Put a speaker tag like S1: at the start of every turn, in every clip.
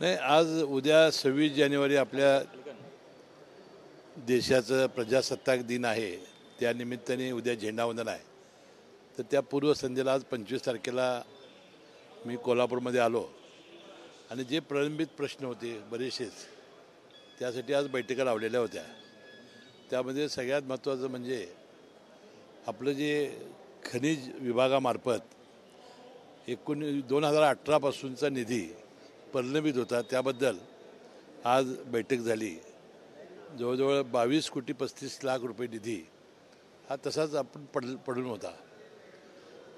S1: नाही, आज उद्या 26 जानेवारी आपल्या देशाचं प्रजासत्ताक दिन आहे. त्या निमित्ताने उद्या झेंडावंदन आहे. तर त्या पूर्वसंध्येला आज 25 तारखेला मी कोल्हापूरमध्ये आलो आणि जे प्रलंबित प्रश्न होते बरेचसेच, त्यासाठी आज बैठका लावलेल्या होत्या. त्यामध्ये सगळ्यात महत्त्वाचं म्हणजे आपलं जे खनिज विभागामार्फत 2018 पासूनचा निधी प्रलंबित होता, त्याबद्दल आज बैठक झाली. जवळजवळ 22 कोटी 35 लाख रुपये निधी हा तसाच आपण पडून होता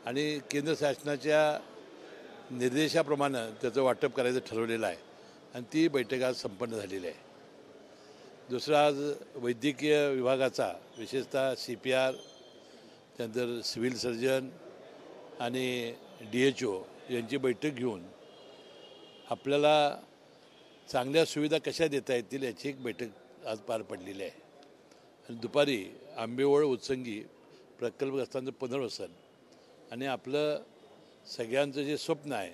S1: आणि केंद्र शासनाच्या निर्देशाप्रमाणे त्याचं वाटप करायचं ठरवलेलं आहे आणि ती बैठक आज संपन्न झालेली आहे. दुसरं, आज वैद्यकीय विभागाचा विशेषतः CPR, त्यानंतर सिव्हिल सर्जन आणि DHO यांची बैठक घेऊन आपल्याला चांगल्या सुविधा कशा देता येतील याची एक बैठक आज पार पडलेली आहे. आणि दुपारी आंबेवळ उत्संगी प्रकल्पग्रस्तांचं पुनर्वसन आणि आपलं सगळ्यांचं जे स्वप्न आहे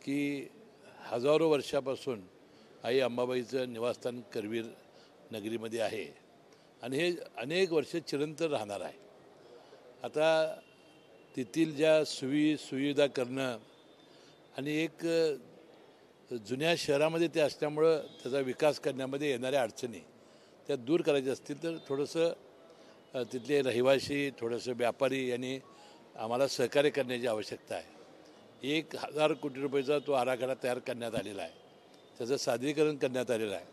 S1: की हजारो वर्षापासून आई अंबाबाईचं निवासस्थान करवीर नगरीमध्ये आहे आणि हे अनेक वर्ष चिरंतन राहणार आहे. आता तेथील ज्या सुविधा करणं आणि एक जुन्या शहरामध्ये ते असल्यामुळं त्याचा विकास करण्यामध्ये येणाऱ्या अडचणी त्या दूर करायच्या असतील तर थोडंसं तिथले रहिवासी, थोडंसं व्यापारी यांनी आम्हाला सहकार्य करण्याची आवश्यकता आहे. 1000 कोटी रुपयाचा तो आराखडा तयार करण्यात आलेला आहे. त्याचं सादरीकरण करण्यात आलेलं आहे.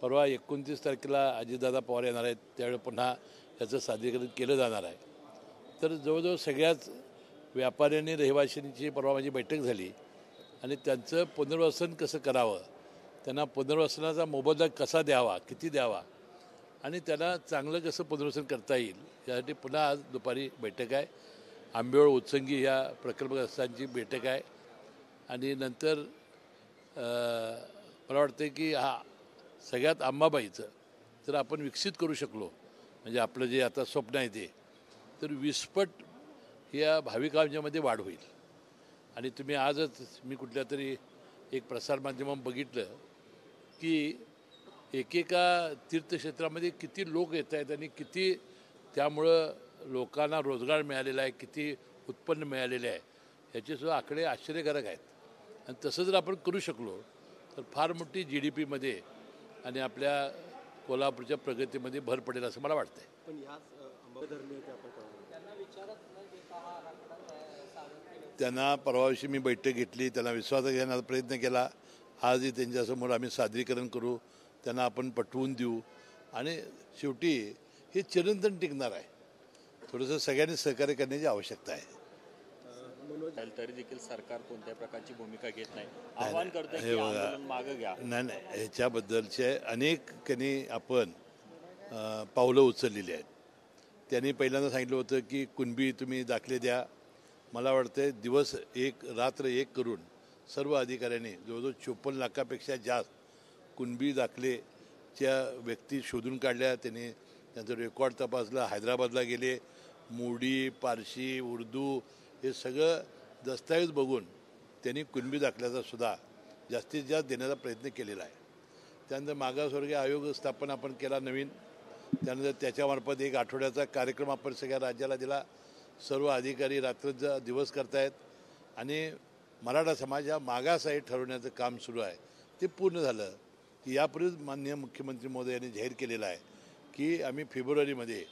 S1: परवा 29 तारखेला अजितदादा पवार येणार आहेत, त्यावेळी पुन्हा त्याचं सादरीकरण केलं जाणार आहे. तर जवळजवळ सगळ्याच व्यापाऱ्यांनी, रहिवाशांची परवा माझी बैठक झाली आणि त्यांचं पुनर्वसन कसं करावं, त्यांना पुनर्वसनाचा मोबदला कसा द्यावा, किती द्यावा आणि त्यांना चांगलं कसं पुनर्वसन करता येईल यासाठी पुन्हा आज दुपारी बैठक आहे. आंबेवळ उत्संगी या प्रकल्पग्रस्तांची बैठक आहे आणि नंतर मला वाटतं की सगळ्यात अंबाबाईचं जर आपण विकसित करू शकलो, म्हणजे आपलं जे आता स्वप्न आहे ते, तर 20 पट या भाविकांच्यामध्ये वाढ होईल. आणि तुम्ही आजच मी कुठल्या तरी एक प्रसारमाध्यमात बघितलं की एकेका तीर्थक्षेत्रामध्ये किती लोक येत आहेत आणि किती त्यामुळं लोकांना रोजगार मिळालेला आहे, किती उत्पन्न मिळालेले आहे, ह्याचेसुद्धा आकडे आश्चर्यकारक आहेत. आणि तसं जर आपण करू शकलो तर फार मोठी GDPमध्ये आणि आपल्या कोल्हापूरच्या प्रगतीमध्ये भर पडेल असं मला वाटतं.
S2: पण
S1: त्यांना परवाशी मी बैठक घेतली, त्यांना विश्वासात घेण्याचा प्रयत्न केला. आजही त्यांच्यासमोर आम्ही सादरीकरण करू, त्यांना आपण पटवून देऊ आणि शेवटी हे चिरंतन टिकणार आहे. थोडंसं सगळ्यांनी सहकार्य करण्याची आवश्यकता आहे.
S3: तरी देखील सरकार कोणत्या प्रकारची भूमिका घेत नाही, आव्हान करते की आंदोलन मागे घ्या.
S1: नाही, ह्याच्याबद्दलचे अनेक आपण पावलं उचललेली आहेत. त्यांनी पहिल्यांदा सांगितलं होतं की कुणबी तुम्ही दाखले द्या. मला वाटतं दिवस एक रात्र एक करून सर्व अधिकाऱ्यांनी जवळजवळ 54 लाखापेक्षा जास्त कुणबी दाखलेच्या व्यक्ती शोधून काढल्या. त्यांनी त्यांचं रेकॉर्ड तपासलं, हैदराबादला गेले, मोडी, पारशी, उर्दू हे सगळं दस्तऐवज बघून त्यांनी कुणबी दाखल्याचा सुद्धा जास्तीत जास्त देण्याचा प्रयत्न केलेला आहे. त्यानंतर मागासवर्गीय आयोग स्थापन आपण केला नवीन. त्यानंतर त्याच्यामार्फत एक आठवड्याचा कार्यक्रम आपण सगळ्या राज्याला दिला. सर्व अधिकारी रात्रचा दिवस करतायत आणि मराठा समाज हा मागास आहे ठरवण्याचं काम सुरू आहे. ते पूर्ण झालं की यापूर्वीच माननीय मुख्यमंत्री महोदय यांनी जाहीर केलेलं आहे की आम्ही फेब्रुवारीमध्ये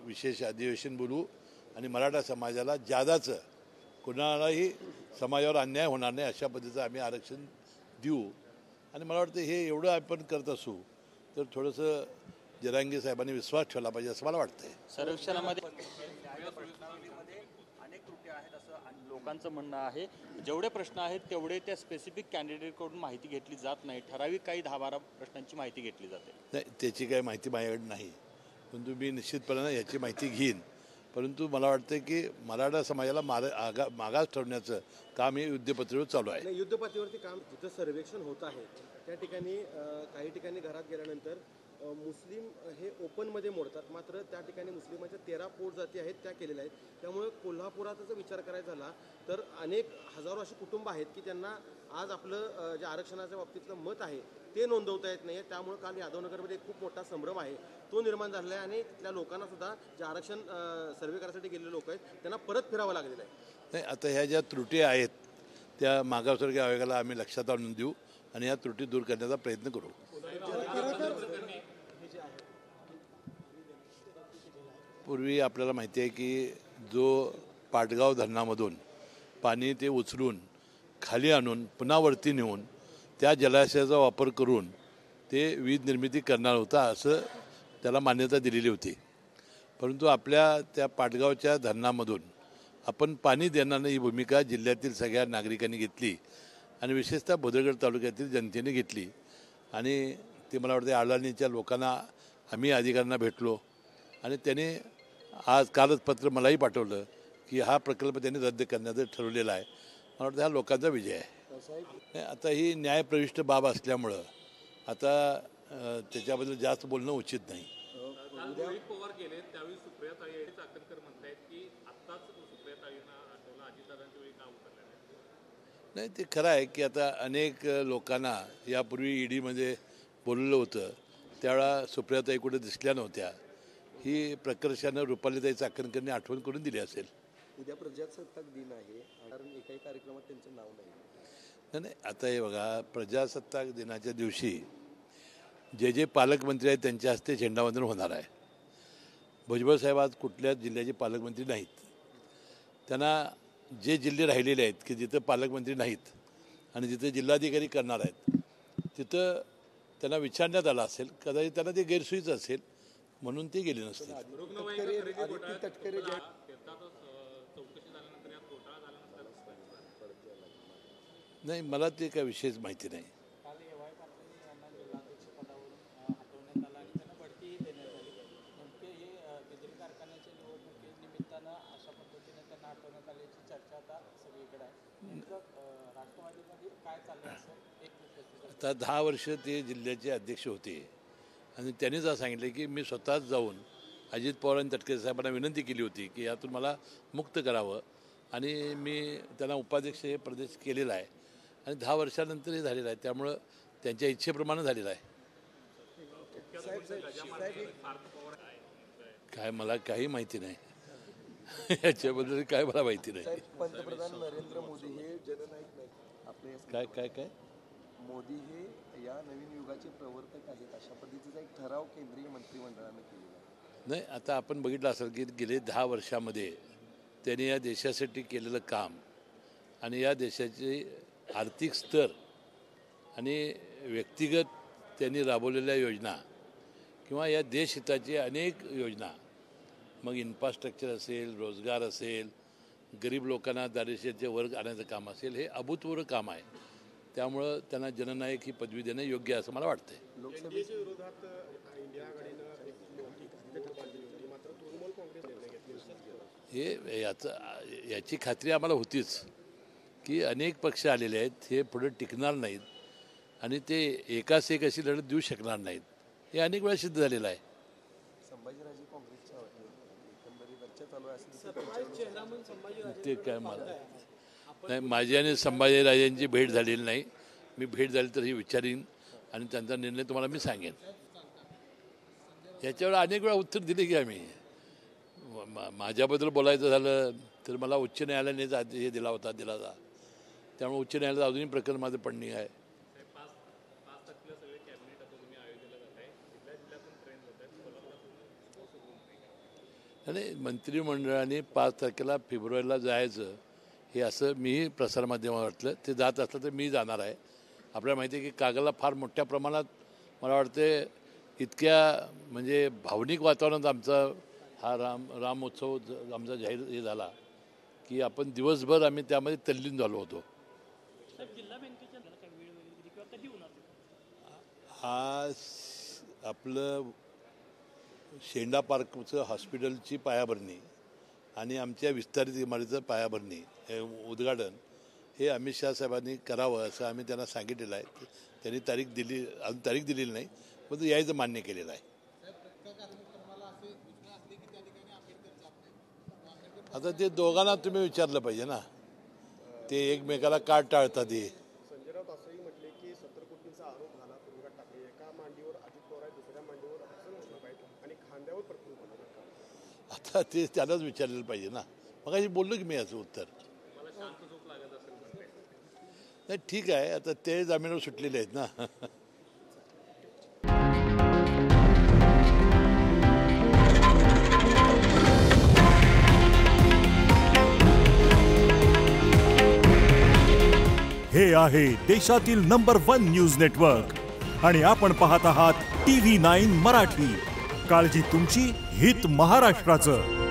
S1: विशेष अधिवेशन बोलू आणि मराठा समाजाला जादाचं, कुणालाही समाजावर अन्याय होणार नाही अशा पद्धतीचं आम्ही आरक्षण देऊ. आणि मला वाटतं हे एवढं आपण करत असू तर थोडंसं जरांगे साहेबांनी विश्वास ठेवला पाहिजे असं मला वाटतंय.
S3: सर्वेक्षणामध्ये अनेक त्रुटी आहेत असं लोकांचं म्हणणं आहे. जेवढे प्रश्न आहेत तेवढे त्या स्पेसिफिक कॅन्डिडेटकडून माहिती घेतली जात नाही, ठराविक काही 10-12 प्रश्नांची माहिती घेतली जाते.
S1: नाही, त्याची काही माहिती माझ्याकडे नाही, परंतु मी निश्चितपणे याची माहिती घेईन. परंतु मला वाटतं की मराठा समाजाला मागास ठरवण्याचं काम हे युद्धपातळीवर चालू आहे.
S2: युद्धपातळीवरती काम जिथं सर्वेक्षण होत आहे त्या ठिकाणी काही ठिकाणी घरात गेल्यानंतर मुस्लिम हे ओपनमध्ये मोडतात, मात्र त्या ठिकाणी मुस्लिमांच्या 13 पोटजाती आहेत त्या केलेल्या आहेत. त्यामुळे कोल्हापुराचा जर विचार करायचा झाला तर अनेक हजारो अशी कुटुंब आहेत की त्यांना आज आपलं जे आरक्षणाच्या बाबतीतलं मत आहे ते नोंदवता येत नाही. त्यामुळे काल यादवनगरमध्ये एक खूप मोठा संभ्रम आहे तो निर्माण झालेला आहे आणि तिथल्या लोकांना सुद्धा जे आरक्षण सर्वे करण्यासाठी गेलेले लोक आहेत त्यांना परत फिरावं लागलेलं आहे.
S1: नाही, आता ह्या ज्या त्रुटी आहेत त्या मागासवर्गीय आयोगाला आम्ही लक्षात आणून देऊ आणि या त्रुटी दूर करण्याचा प्रयत्न करू. पूर्वी आपल्याला माहिती आहे की जो पाटगाव धरणामधून पाणी ते उचलून खाली आणून पुन्हा वरती नेऊन त्या जलाशयाचा वापर करून ते वीज निर्मिती करणार होता असं त्याला मान्यता दिलेली होती. परंतु आपल्या त्या पाटगावच्या धरणामधून आपण पाणी देणार नाही ही भूमिका जिल्ह्यातील सगळ्या नागरिकांनी घेतली आणि विशेषतः भोदरगड तालुक्यातील जनतेने घेतली. आणि ते मला वाटते अडाणीच्या लोकांना आम्ही अधिकाऱ्यांना भेटलो आणि त्याने आज कालच पत्र मलाही पाठवलं की हा प्रकल्प त्यांनी रद्द करण्याचं ठरवलेला आहे. मला वाटतं हा लोकांचा विजय आहे. आता ही न्यायप्रविष्ट बाब असल्यामुळं आता त्याच्याबद्दल जास्त बोलणं उचित नाही.
S4: रोहित पवार गेले त्यावेळी सुप्रियाताई चाकणकर म्हणतायत की आत्ताच सुप्रियाताईंना आठवलं अजितदादांच्या वेळी का उतरलं
S1: नाही, ते खरं आहे की आता अनेक लोकांना यापूर्वी ईडीमध्ये बोलवलं होतं त्यावेळा सुप्रियाताई कुठे दिसल्या नव्हत्या. ही प्रकर्षानं रुपालीताई चाकणकरने आठवण करून दिली असेल.
S2: उद्या प्रजासत्ताक दिन आहे कारण एकाही कार्यक्रमात त्यांचं नाव नाही.
S1: नाही, आता हे बघा, प्रजासत्ताक दिनाच्या दिवशी जे जे पालकमंत्री आहेत त्यांच्या हस्ते झेंडावंदन होणार आहे. भुजबळ साहेब आज कुठल्याच जिल्ह्याचे पालकमंत्री नाहीत. त्यांना जे जिल्हे राहिलेले आहेत की जिथं पालकमंत्री नाहीत आणि जिथे जिल्हाधिकारी करणार आहेत तिथं त्यांना विचारण्यात आलं असेल, कदाचित त्यांना ते गैरसोयीच असेल म्हणून ते गेले नसतील. नाही, मला ते काय विशेष माहिती नाही. आता 10 वर्ष ते जिल्ह्याचे अध्यक्ष होते आणि त्यांनीच असं सांगितलं की मी स्वतःच जाऊन अजित पवार आणि तटकरे साहेबांना विनंती केली होती की यातून मला मुक्त करावं आणि मी त्यांना उपाध्यक्ष हे प्रदेश केलेला आहे आणि 10 वर्षानंतर हे झालेलं आहे. त्यामुळं त्यांच्या इच्छेप्रमाणे झालेलं आहे. काय मला काही माहिती नाही याच्याबद्दल, काय मला माहिती नाही.
S2: पंतप्रधान नरेंद्र मोदी हे जननायक नाही आपले
S1: काय काय काय
S2: मोदी हे या नवीन युगाचे प्रवर्तक आहेत अशा पद्धतीचा एक ठराव केंद्रीय मंत्रिमंडळाने केलेला आहे.
S1: नाही, आता आपण बघितलं असेल की गेले 10 वर्षामध्ये त्यांनी या देशासाठी केलेलं काम आणि या देशाचे आर्थिक स्तर आणि व्यक्तिगत त्यांनी राबवलेल्या योजना किंवा या देशहिताची अनेक योजना, मग इन्फ्रास्ट्रक्चर असेल, रोजगार असेल, गरीब लोकांना दारिद्र्याचे वर्ग आणायचं काम असेल, हे अभूतपूर्व काम आहे. त्यामुळं त्यांना जननायक ही पदवी देणं योग्य असं मला वाटतंय.
S2: लोकसभेच्या विरोधात इंडिया आघाडीनं मात्र तृणमूल काँग्रेस निर्णय
S1: हे याची खात्री आम्हाला होतीच की अनेक पक्ष आलेले आहेत, हे पुढे टिकणार नाहीत आणि ते एकाच एक अशी लढत देऊ शकणार नाहीत. हे अनेक वेळा सिद्ध झालेलं आहे.
S2: संभाजीराजे काँग्रेसच्या एकंदरीत चर्चा चालू आहे
S1: ते काय मला नाही, माझी आणि संभाजीराजेंची भेट झालेली नाही. मी भेट झाली तर ही विचारीन आणि त्यांचा निर्णय तुम्हाला मी सांगेन. याच्यावर अनेक वेळा उत्तर दिले की आम्ही. माझ्याबद्दल बोलायचं झालं तर मला उच्च न्यायालयाने हे दिला होता दिलासा. त्यामुळे उच्च न्यायालयात अजूनही प्रकरण माझं पेंडिंग आहे. आणि मंत्रिमंडळाने 5 तारखेला फेब्रुवारीला जायचं हे असं मीही प्रसारमाध्यमात वाटलं. ते जात असलं तर मी जाणार आहे. आपल्याला माहिती आहे की कागलला फार मोठ्या प्रमाणात मला वाटते इतक्या म्हणजे भावनिक वातावरणात आमचा हा रामोत्सव आमचा जाहीर हे झाला की आपण दिवसभर आम्ही त्यामध्ये तल्लीन झालो होतो. आज आपलं शेंडा पार्कचं हॉस्पिटलची पायाभरणी आणि आमच्या विस्तारित इमारतीचं पायाभरणी हे उद्घाटन हे अमित शाह साहेबांनी करावं असं आम्ही त्यांना सांगितलेलं आहे. त्यांनी तारीख दिली, अजून तारीख दिलेली नाही, पण यायचं मान्य केलेलं आहे. आता ते दोघांना तुम्ही विचारलं पाहिजे ना, ते एकमेकाला का टाळतात हे.
S2: संजय राऊत असंही म्हटले की 70 कोटींचा आरोप झाला तुरुंगात टाकले, एका मांडीवर अजित पवार आहे, दुसऱ्या मांडीवर हसन मुश्रीफ आहेत आणि खांद्यावर प्रफुल्ल पटेल.
S1: आता ते त्यालाच विचारलेलं पाहिजे ना. मग बोललो की मी याचं उत्तर. नाही ठीक आहे, आता ते जामिनावर सुटलेले आहेत ना.
S5: हे आहे देशातील नंबर 1 न्यूज नेटवर्क आणि आपण पाहत आहात TV9 मराठी. काळजी तुमची, हित महाराष्ट्राचं.